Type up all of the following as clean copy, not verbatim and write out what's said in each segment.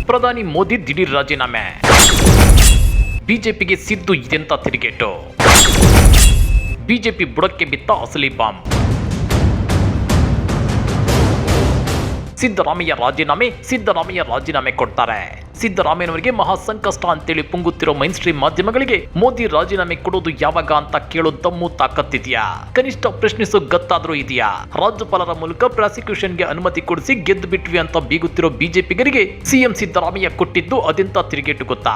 ಪ್ರಧಾನಿ ಮೋದಿ ದಿಢೀರ್ ರಾಜೀನಾಮೆ. ಬಿಜೆಪಿಗೆ ಸಿದ್ದು ಇದೆಂತ ತಿರುಗೇಟು. ಬಿಜೆಪಿ ಬುಡಕ್ಕೆ ಬಿತ್ತ ಅಸಲಿ ಬಾಂಬ್. ಸಿದ್ದರಾಮಯ್ಯ ರಾಜೀನಾಮೆ ಕೊಡ್ತಾರೆ. ಸಿದ್ದರಾಮಯ್ಯನವರಿಗೆ ಮಹಾ ಸಂಕಷ್ಟ ಅಂತೇಳಿ ಪುಂಗುತ್ತಿರೋ ಮೈನ್ ಸ್ಟ್ರೀಮ್ ಮಾಧ್ಯಮಗಳಿಗೆ ಮೋದಿ ರಾಜೀನಾಮೆ ಕೊಡೋದು ಯಾವಾಗ ಅಂತ ಕೇಳೋ ದಮ್ಮು ತಾಕತ್ತಿದೆಯಾ? ಕನಿಷ್ಠ ಪ್ರಶ್ನಿಸೋ ಗತ್ತಾದ್ರೂ ಇದೆಯಾ? ರಾಜ್ಯಪಾಲರ ಮೂಲಕ ಪ್ರಾಸಿಕ್ಯೂಷನ್ಗೆ ಅನುಮತಿ ಕೊಡಿಸಿ ಗೆದ್ದು ಬಿಟ್ವಿ ಅಂತ ಬೀಗುತ್ತಿರೋ ಬಿಜೆಪಿಗರಿಗೆ ಸಿಎಂ ಸಿದ್ದರಾಮಯ್ಯ ಕೊಟ್ಟಿದ್ದು ಅದೆಂತ ತಿರುಗೇಟು ಗೊತ್ತಾ?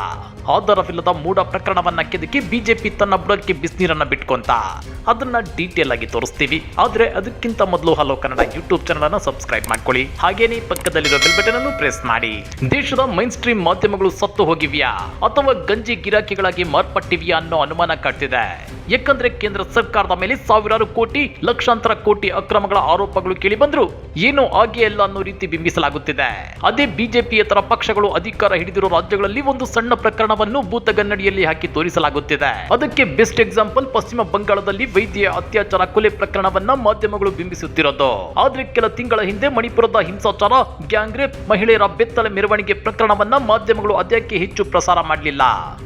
ಆಧಾರವಿಲ್ಲದ ಮೂಢ ಪ್ರಕರಣವನ್ನ ಕೆದಕಿ ಬಿಜೆಪಿ ತನ್ನ ಬುಡಕ್ಕೆ ಬಿಸಿನೀರನ್ನ ಬಿಟ್ಕೊಂತ. ಅದನ್ನ ಡೀಟೇಲ್ ಆಗಿ ತೋರಿಸ್ತೀವಿ. ಆದ್ರೆ ಅದಕ್ಕಿಂತ ಮೊದಲು ಹಲೋ ಕನ್ನಡ ಯೂಟ್ಯೂಬ್ ಚಾನಲ್ ಅನ್ನ ಸಬ್ಸ್ಕ್ರೈಬ್ ಮಾಡ್ಕೊಳ್ಳಿ. ಹಾಗೇನೇ ಪಕ್ಕದಲ್ಲಿರೋ ಬೆಲ್ ಬಟನ್ ಅನ್ನು ಪ್ರೆಸ್ ಮಾಡಿ. ದೇಶದ ಮೈನ್ ಸ್ಟ್ರೀಮ್ ಮಾಧ್ಯಮಗಳು ಸತ್ತು ಹೋಗಿವ್ಯಾ ಅಥವಾ ಗಂಜಿ ಗಿರಾಕಿಗಳಾಗಿ ಮಾರ್ಪಟ್ಟಿವ್ಯಾ ಅನ್ನೋ ಅನುಮಾನ ಕಾಡ್ತಿದೆ. ಯಾಕಂದ್ರೆ ಕೇಂದ್ರ ಸರ್ಕಾರದ ಮೇಲೆ ಸಾವಿರಾರು ಕೋಟಿ ಲಕ್ಷಾಂತರ ಕೋಟಿ ಅಕ್ರಮಗಳ ಆರೋಪಗಳು ಕೇಳಿ ಬಂದ್ರು ಏನೋ ಆಗೇ ಇಲ್ಲ ಅನ್ನೋ ರೀತಿ ಬಿಂಬಿಸಲಾಗುತ್ತಿದೆ. ಅದೇ ಬಿಜೆಪಿಯೇತರ ಪಕ್ಷಗಳು ಅಧಿಕಾರ ಹಿಡಿದಿರೋ ರಾಜ್ಯಗಳಲ್ಲಿ ಒಂದು ಸಣ್ಣ ಪ್ರಕರಣವನ್ನು ಭೂತಗನ್ನಡಿಯಲ್ಲಿ ಹಾಕಿ ತೋರಿಸಲಾಗುತ್ತಿದೆ. ಅದಕ್ಕೆ ಬೆಸ್ಟ್ ಎಕ್ಸಾಂಪಲ್ ಪಶ್ಚಿಮ ಬಂಗಾಳದಲ್ಲಿ ವೈದ್ಯ ಅತ್ಯಾಚಾರ ಕೊಲೆ ಪ್ರಕರಣವನ್ನ ಮಾಧ್ಯಮಗಳು ಬಿಂಬಿಸುತ್ತಿರೋದು. ಆದ್ರೆ ಕೆಲ ತಿಂಗಳ ಹಿಂದೆ ಮಣಿಪುರದ ಹಿಂಸಾಚಾರ, ಗ್ಯಾಂಗ್ ರೇಪ್, ಮಹಿಳೆಯರ ಬೆತ್ತಲೆ ಮೆರವಣಿಗೆ ಪ್ರಕರಣವನ್ನ ಮಾಧ್ಯಮಗಳು ಅದಕ್ಕೆ ಹೆಚ್ಚು ಪ್ರಸಾರ ಮಾಡಲಿಲ್ಲ.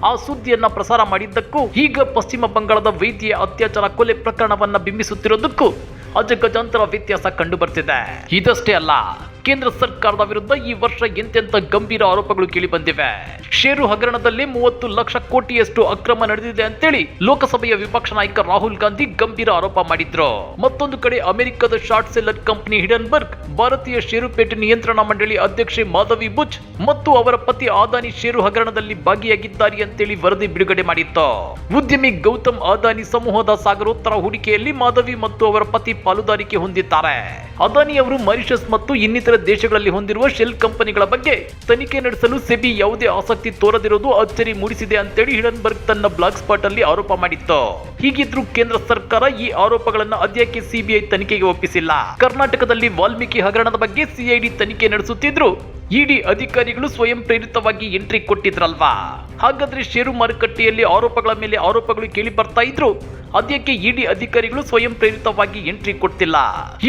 ಆ ಸುದ್ದಿಯನ್ನ ಪ್ರಸಾರ ಮಾಡಿದ್ದಕ್ಕೂ ಈಗ ಪಶ್ಚಿಮ ಬಂಗಾಳದ ವೈದ್ಯ ಅತ್ಯಾಚಾರ ಕೊಲೆ ಪ್ರಕರಣವನ್ನ ಬಿಂಬಿಸುತ್ತಿರೋದಕ್ಕೂ ಅಜಗಜಾಂತರ ವ್ಯತ್ಯಾಸ ಕಂಡು ಬರ್ತಿದೆ. ಇದಷ್ಟೇ ಅಲ್ಲ, ಕೇಂದ್ರ ಸರ್ಕಾರದ ವಿರುದ್ಧ ಈ ವರ್ಷ ಎಂತೆಂತ ಗಂಭೀರ ಆರೋಪಗಳು ಕೇಳಿ ಬಂದಿವೆ. ಷೇರು ಹಗರಣದಲ್ಲಿ 30 ಲಕ್ಷ ಕೋಟಿಯಷ್ಟು ಅಕ್ರಮ ನಡೆದಿದೆ ಅಂತೇಳಿ ಲೋಕಸಭೆಯ ವಿಪಕ್ಷ ನಾಯಕ ರಾಹುಲ್ ಗಾಂಧಿ ಗಂಭೀರ ಆರೋಪ ಮಾಡಿದ್ರು. ಮತ್ತೊಂದು ಕಡೆ ಅಮೆರಿಕದ ಶಾರ್ಟ್ ಸೆಲ್ಲರ್ ಕಂಪನಿ ಹಿಡನ್ಬರ್ಗ್, ಭಾರತೀಯ ಷೇರುಪೇಟೆ ನಿಯಂತ್ರಣ ಮಂಡಳಿ ಅಧ್ಯಕ್ಷೆ ಮಾಧವಿ ಬುಚ್ ಮತ್ತು ಅವರ ಪತಿ ಅದಾನಿ ಷೇರು ಹಗರಣದಲ್ಲಿ ಭಾಗಿಯಾಗಿದ್ದಾರೆ ಅಂತೇಳಿ ವರದಿ ಬಿಡುಗಡೆ ಮಾಡಿತ್ತು. ಉದ್ಯಮಿ ಗೌತಮ್ ಅದಾನಿ ಸಮೂಹದ ಸಾಗರೋತ್ತರ ಹೂಡಿಕೆಯಲ್ಲಿ ಮಾಧವಿ ಮತ್ತು ಅವರ ಪತಿ ಪಾಲುದಾರಿಕೆ ಹೊಂದಿದ್ದಾರೆ. ಅದಾನಿ ಅವರು ಮಾರಿಷಸ್ ಮತ್ತು ಇನ್ನಿತರ ದೇಶಗಳಲ್ಲಿ ಹೊಂದಿರುವ ಶೆಲ್ ಕಂಪನಿಗಳ ಬಗ್ಗೆ ತನಿಖೆ ನಡೆಸಲು ಸೆಬಿ ಯಾವುದೇ ಆಸಕ್ತಿ ತೋರದಿರೋದು ಅಚ್ಚರಿ ಮೂಡಿಸಿದೆ ಅಂತೇಳಿ ಹಿಡನ್ಬರ್ಗ್ ತನ್ನ ಬ್ಲಾಗ್ ಸ್ಪಾಟ್ ಅಲ್ಲಿ ಆರೋಪ ಮಾಡಿತ್ತು. ಹೀಗಿದ್ರೂ ಕೇಂದ್ರ ಸರ್ಕಾರ ಈ ಆರೋಪಗಳನ್ನು ಅದ್ಯಾಕೆ ಸಿಬಿಐ ತನಿಖೆಗೆ ಒಪ್ಪಿಸಿಲ್ಲ? ಕರ್ನಾಟಕದಲ್ಲಿ ವಾಲ್ಮೀಕಿ ಹಗರಣದ ಬಗ್ಗೆ ಸಿಐಡಿ ತನಿಖೆ ನಡೆಸುತ್ತಿದ್ರು ಇಡಿ ಅಧಿಕಾರಿಗಳು ಸ್ವಯಂ ಪ್ರೇರಿತವಾಗಿ ಎಂಟ್ರಿ ಕೊಟ್ಟಿದ್ರಲ್ವಾ? ಹಾಗಾದ್ರೆ ಷೇರು ಮಾರುಕಟ್ಟೆಯಲ್ಲಿ ಆರೋಪಗಳ ಮೇಲೆ ಆರೋಪಗಳು ಕೇಳಿ ಬರ್ತಾ ಇದ್ರು, ಅದ್ಯಾಕೆ ಇಡಿ ಅಧಿಕಾರಿಗಳು ಸ್ವಯಂ ಪ್ರೇರಿತವಾಗಿ ಎಂಟ್ರಿ ಕೊಡ್ತಿಲ್ಲ?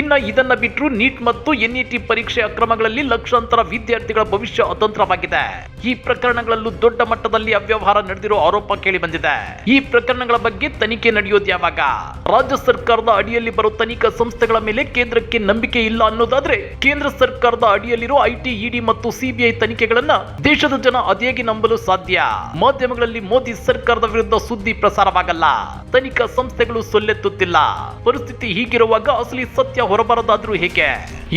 ಇನ್ನ ಇದನ್ನ ಬಿಟ್ಟರು ನೀಟ್ ಮತ್ತು ಎನ್ಇಟಿ ಪರೀಕ್ಷೆ ಅಕ್ರಮಗಳಲ್ಲಿ ಲಕ್ಷಾಂತರ ವಿದ್ಯಾರ್ಥಿಗಳ ಭವಿಷ್ಯ ಅತಂತ್ರವಾಗಿದೆ. ಈ ಪ್ರಕರಣಗಳಲ್ಲೂ ದೊಡ್ಡ ಮಟ್ಟದಲ್ಲಿ ಅವ್ಯವಹಾರ ನಡೆದಿರೋ ಆರೋಪ ಕೇಳಿ ಬಂದಿದೆ. ಈ ಪ್ರಕರಣಗಳ ಬಗ್ಗೆ ತನಿಖೆ ನಡೆಯೋದು ಯಾವಾಗ? ರಾಜ್ಯ ಸರ್ಕಾರದ ಅಡಿಯಲ್ಲಿ ಬರೋ ತನಿಖಾ ಸಂಸ್ಥೆಗಳ ಮೇಲೆ ಕೇಂದ್ರಕ್ಕೆ ನಂಬಿಕೆ ಇಲ್ಲ ಅನ್ನೋದಾದ್ರೆ ಕೇಂದ್ರ ಸರ್ಕಾರದ ಅಡಿಯಲ್ಲಿರೋ ಐಟಿ, ಇಡಿ ಮತ್ತು ಸಿಬಿಐ ತನಿಖೆಗಳನ್ನ ದೇಶದ ಜನ ಅದೇಗೆ ನಂಬಲು ಸಾಧ್ಯ? ಮಾಧ್ಯಮಗಳಲ್ಲಿ ಮೋದಿ ಸರ್ಕಾರದ ವಿರುದ್ಧ ಸುದ್ದಿ ಪ್ರಸಾರವಾಗಲ್ಲ, ತನಿಖಾ ಸಂಸ್ಥೆಗಳು ಸೊಲ್ಲೆತ್ತುತ್ತಿಲ್ಲ. ಪರಿಸ್ಥಿತಿ ಹೀಗಿರುವಾಗ ಅಸಲಿ ಸತ್ಯ ಹೊರಬರದಾದ್ರೂ ಹೇಗೆ?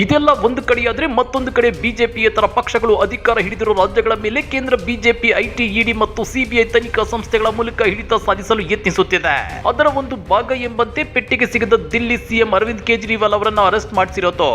ಇದೆಲ್ಲ ಒಂದು ಕಡೆಯಾದ್ರೆ ಮತ್ತೊಂದು ಕಡೆ ಬಿಜೆಪಿಯೇತರ ಪಕ್ಷಗಳು ಅಧಿಕಾರ ಹಿಡಿದಿರೋ ರಾಜ್ಯಗಳ ಮೇಲೆ ಕೇಂದ್ರ ಬಿಜೆಪಿ ಐಟಿ, ಇಡಿ ಮತ್ತು ಸಿಬಿಐ ತನಿಖಾ ಸಂಸ್ಥೆಗಳ ಮೂಲಕ ಹಿಡಿತ ಸಾಧಿಸಲು ಯತ್ನಿಸುತ್ತಿದೆ. ಅದರ ಒಂದು ಭಾಗ ಎಂಬಂತೆ ಪೆಟ್ಟಿಗೆ ಸಿಗದ ದಿಲ್ಲಿ ಸಿಎಂ ಅರವಿಂದ್ ಕೇಜ್ರಿವಾಲ್ ಅವರನ್ನ ಅರೆಸ್ಟ್ ಮಾಡಿಸಿರೋದು.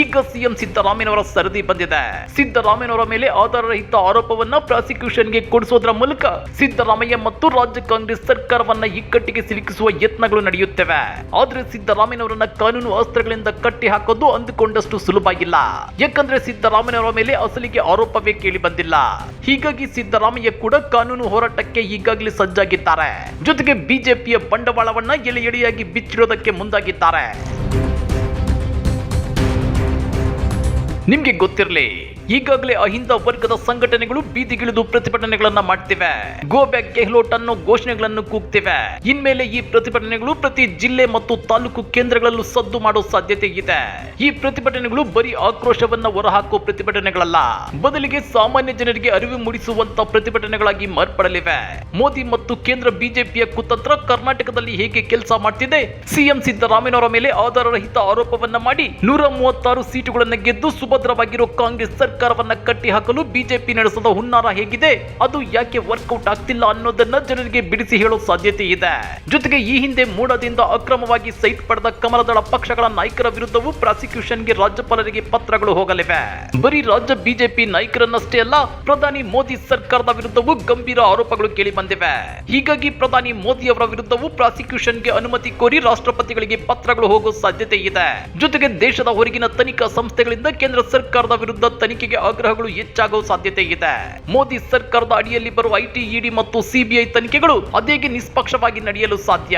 ಈಗ ಸಿಎಂ ಸಿದ್ದರಾಮಯ್ಯನವರ ಸರದಿ ಬಂದಿದೆ. ಸಿದ್ದರಾಮಯ್ಯನವರ ಮೇಲೆ ಆಧಾರರಹಿತ ಆರೋಪವನ್ನ ಪ್ರಾಸಿಕ್ಯೂಷನ್ಗೆ ಕೊಡಿಸೋದ್ರ ಮೂಲಕ ಸಿದ್ದರಾಮಯ್ಯ ಮತ್ತು ರಾಜ್ಯ ಕಾಂಗ್ರೆಸ್ ಸರ್ಕಾರವನ್ನ ಇಕ್ಕಟ್ಟಿಗೆ ಸಿಲುಕಿಸುವ ಯತ್ನಗಳು ನಡೆಯುತ್ತವೆ. ಆದ್ರೆ ಸಿದ್ದರಾಮಯ್ಯನವರನ್ನ ಕಾನೂನು ಅಸ್ತ್ರಗಳಿಂದ ಕಟ್ಟಿ ಹಾಕೋದು ಅಂದುಕೊಂಡಷ್ಟು ಸುಲಭ ಇಲ್ಲ. ಯಾಕಂದ್ರೆ ಸಿದ್ದರಾಮಯ್ಯನವರ ಮೇಲೆ ಅಸಲಿಗೆ ಆರೋಪವೇ ಕೇಳಿ ಬಂದಿಲ್ಲ. ಹೀಗಾಗಿ ಸಿದ್ದರಾಮಯ್ಯ ಕೂಡ ಕಾನೂನು ಹೋರಾಟಕ್ಕೆ ಈಗಾಗಲೇ ಸಜ್ಜಾಗಿದ್ದಾರೆ. ಜೊತೆಗೆ ಬಿಜೆಪಿಯ ಬಂಡವಾಳವನ್ನ ಎಳೆ ಎಳೆಯಾಗಿ ಬಿಚ್ಚಿಡೋದಕ್ಕೆ ಮುಂದಾಗಿದ್ದಾರೆ. ನಿಮ್ಗೆ ಗೊತ್ತಿರಲಿ, ಈಗಾಗಲೇ ಅಹಿಂದ ವರ್ಗದ ಸಂಘಟನೆಗಳು ಬೀದಿಗಿಳಿದು ಪ್ರತಿಭಟನೆಗಳನ್ನ ಮಾಡ್ತಿವೆ. ಗೋ ಬ್ಯಾಕ್ ಗೆಹ್ಲೋಟ್ ಅನ್ನೋ ಘೋಷಣೆಗಳನ್ನು ಕೂಗ್ತಿವೆ. ಇನ್ಮೇಲೆ ಈ ಪ್ರತಿಭಟನೆಗಳು ಪ್ರತಿ ಜಿಲ್ಲೆ ಮತ್ತು ತಾಲೂಕು ಕೇಂದ್ರಗಳಲ್ಲೂ ಸದ್ದು ಮಾಡೋ ಸಾಧ್ಯತೆ ಇದೆ. ಈ ಪ್ರತಿಭಟನೆಗಳು ಬರೀ ಆಕ್ರೋಶವನ್ನ ಹೊರಹಾಕೋ ಪ್ರತಿಭಟನೆಗಳಲ್ಲ, ಬದಲಿಗೆ ಸಾಮಾನ್ಯ ಜನರಿಗೆ ಅರಿವು ಮೂಡಿಸುವಂತ ಪ್ರತಿಭಟನೆಗಳಾಗಿ ಮಾರ್ಪಡಲಿವೆ. ಮೋದಿ ಮತ್ತು ಕೇಂದ್ರ ಬಿಜೆಪಿಯ ಕುತಂತ್ರ ಕರ್ನಾಟಕದಲ್ಲಿ ಹೇಗೆ ಕೆಲಸ ಮಾಡ್ತಿದೆ? ಸಿಎಂ ಸಿದ್ದರಾಮಯ್ಯನವರ ಮೇಲೆ ಆಧಾರರಹಿತ ಆರೋಪವನ್ನ ಮಾಡಿ 136 ಸೀಟುಗಳನ್ನು ಗೆದ್ದು ಸುಭದ್ರವಾಗಿರೋ ಕಾಂಗ್ರೆಸ್ ಸರ್ಕಾರವನ್ನ ಕಟ್ಟಿ ಹಾಕಲು ಬಿಜೆಪಿ ನಡೆಸದ ಹುನ್ನಾರ ಹೇಗಿದೆ, ಅದು ಯಾಕೆ ವರ್ಕೌಟ್ ಆಗ್ತಿಲ್ಲ ಅನ್ನೋದನ್ನ ಜನರಿಗೆ ಬಿಡಿಸಿ ಹೇಳೋ ಸಾಧ್ಯತೆ ಇದೆ. ಜೊತೆಗೆ ಈ ಹಿಂದೆ ಮೂಡದಿಂದ ಅಕ್ರಮವಾಗಿ ಸೈಟ್ ಪಡೆದ ಕಮಲದಳ ಪಕ್ಷಗಳ ನಾಯಕರ ವಿರುದ್ಧವೂ ಪ್ರಾಸಿಕ್ಯೂಷನ್ಗೆ ರಾಜ್ಯಪಾಲರಿಗೆ ಪತ್ರಗಳು ಹೋಗಲಿವೆ. ಬರೀ ರಾಜ್ಯ ಬಿಜೆಪಿ ನಾಯಕರನ್ನಷ್ಟೇ ಅಲ್ಲ, ಪ್ರಧಾನಿ ಮೋದಿ ಸರ್ಕಾರದ ವಿರುದ್ಧವೂ ಗಂಭೀರ ಆರೋಪಗಳು ಕೇಳಿ ಬಂದಿವೆ. ಹೀಗಾಗಿ ಪ್ರಧಾನಿ ಮೋದಿ ಅವರ ವಿರುದ್ಧವೂ ಪ್ರಾಸಿಕ್ಯೂಷನ್ಗೆ ಅನುಮತಿ ಕೋರಿ ರಾಷ್ಟ್ರಪತಿಗಳಿಗೆ ಪತ್ರಗಳು ಹೋಗೋ ಸಾಧ್ಯತೆ ಇದೆ. ಜೊತೆಗೆ ದೇಶದ ಹೊರಗಿನ ತನಿಖಾ ಸಂಸ್ಥೆಗಳಿಂದ ಕೇಂದ್ರ ಸರ್ಕಾರದ ವಿರುದ್ಧ ತನಿಖೆ ತನಿಖೆಗೆ ಆಗ್ರಹಗಳು ಹೆಚ್ಚಾಗುವ ಸಾಧ್ಯತೆ ಇದೆ. ಮೋದಿ ಸರ್ಕಾರದ ಅಡಿಯಲ್ಲಿ ಬರುವ ಐಟಿ, ಇಡಿ ಮತ್ತು ಸಿಬಿಐ ತನಿಖೆಗಳು ಅದೇಗೆ ನಿಷ್ಪಕ್ಷವಾಗಿ ನಡೆಯಲು ಸಾಧ್ಯ.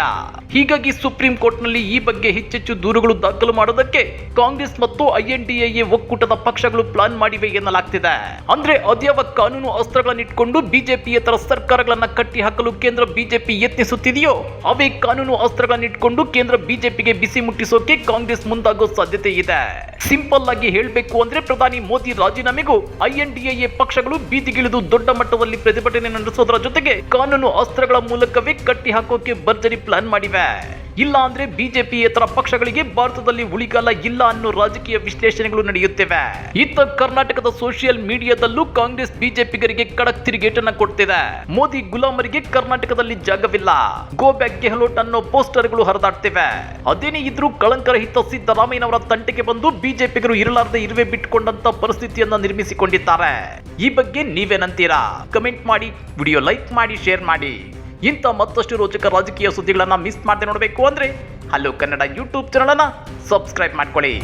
ಹೀಗಾಗಿ ಸುಪ್ರೀಂ ಕೋರ್ಟ್ನಲ್ಲಿ ಈ ಬಗ್ಗೆ ಹೆಚ್ಚೆಚ್ಚು ದೂರುಗಳು ದಾಖಲು ಮಾಡೋದಕ್ಕೆ ಕಾಂಗ್ರೆಸ್ ಮತ್ತು ಐಎನ್ಡಿಎ ಒಕ್ಕೂಟದ ಪಕ್ಷಗಳು ಪ್ಲಾನ್ ಮಾಡಿವೆ ಎನ್ನಲಾಗ್ತಿದೆ. ಅಂದ್ರೆ ಅದ್ಯಾವ ಕಾನೂನು ಅಸ್ತ್ರಗಳನ್ನಿಟ್ಕೊಂಡು ಬಿಜೆಪಿಯೇತರ ಸರ್ಕಾರಗಳನ್ನ ಕಟ್ಟಿ ಹಾಕಲು ಕೇಂದ್ರ ಬಿಜೆಪಿ ಯತ್ನಿಸುತ್ತಿದೆಯೋ ಅವೇ ಕಾನೂನು ಅಸ್ತ್ರಗಳನ್ನಿಟ್ಕೊಂಡು ಕೇಂದ್ರ ಬಿಜೆಪಿಗೆ ಬಿಸಿ ಮುಟ್ಟಿಸೋಕೆ ಕಾಂಗ್ರೆಸ್ ಮುಂದಾಗೋ ಸಾಧ್ಯತೆ ಇದೆ. ಸಿಂಪಲ್ ಆಗಿ ಹೇಳಬೇಕು ಅಂದ್ರೆ ಪ್ರಧಾನಿ ಮೋದಿ ರಾಜೀನಾಮೆಗೂ ಐಎನ್ಡಿಎ ಪಕ್ಷಗಳು ಬೀದಿಗಿಳಿದು ದೊಡ್ಡ ಮಟ್ಟದಲ್ಲಿ ಪ್ರತಿಭಟನೆ ನಡೆಸೋದರ ಜೊತೆಗೆ ಕಾನೂನು ಅಸ್ತ್ರಗಳ ಮೂಲಕವೇ ಕಟ್ಟಿ ಹಾಕೋಕೆ ಭರ್ಜರಿ ಪ್ಲಾನ್ ಮಾಡಿವೆ. ಇಲ್ಲ ಅಂದ್ರೆ ಬಿಜೆಪಿಯೇತರ ಪಕ್ಷಗಳಿಗೆ ಭಾರತದಲ್ಲಿ ಉಳಿಗಾಲ ಇಲ್ಲ ಅನ್ನೋ ರಾಜಕೀಯ ವಿಶ್ಲೇಷಣೆಗಳು ನಡೆಯುತ್ತಿವೆ. ಇತ್ತ ಕರ್ನಾಟಕದ ಸೋಷಿಯಲ್ ಮೀಡಿಯಾದಲ್ಲೂ ಕಾಂಗ್ರೆಸ್ ಬಿಜೆಪಿಗರಿಗೆ ಖಡಕ್ ತಿರುಗೇಟನ್ನ ಕೊಡ್ತಿದೆ. ಮೋದಿ ಗುಲಾಮರಿಗೆ ಕರ್ನಾಟಕದಲ್ಲಿ ಜಾಗವಿಲ್ಲ, ಗೋ ಬ್ಯಾಕ್ ಗೆಹ್ಲೋಟ್ ಅನ್ನೋ ಪೋಸ್ಟರ್ಗಳು ಹರಿದಾಡ್ತಿವೆ. ಅದೇನೇ ಇದ್ರೂ ಕಳಂಕರಹಿತ ಸಿದ್ದರಾಮಯ್ಯನವರ ತಂಟೆಗೆ ಬಂದು ಬಿಜೆಪಿಗರು ಇರಲಾರದೆ ಇರುವೆ ಬಿಟ್ಟುಕೊಂಡಂತ ಪರಿಸ್ಥಿತಿಯನ್ನ ನಿರ್ಮಿಸಿಕೊಂಡಿದ್ದಾರೆ. ಈ ಬಗ್ಗೆ ನೀವೇನಂತೀರಾ? ಕಮೆಂಟ್ ಮಾಡಿ, ವಿಡಿಯೋ ಲೈಕ್ ಮಾಡಿ, ಶೇರ್ ಮಾಡಿ. ಇಂಥ ಮತ್ತಷ್ಟು ರೋಚಕ ರಾಜಕೀಯ ಸುದ್ದಿಗಳನ್ನ ಮಿಸ್ ಮಾಡದೆ ನೋಡಬೇಕು ಅಂದ್ರೆ ಹಲೋ ಕನ್ನಡ ಯೂಟ್ಯೂಬ್ ಚಾನಲ್ ಅನ್ನ ಸಬ್ಸ್ಕ್ರೈಬ್ ಮಾಡ್ಕೊಳ್ಳಿ.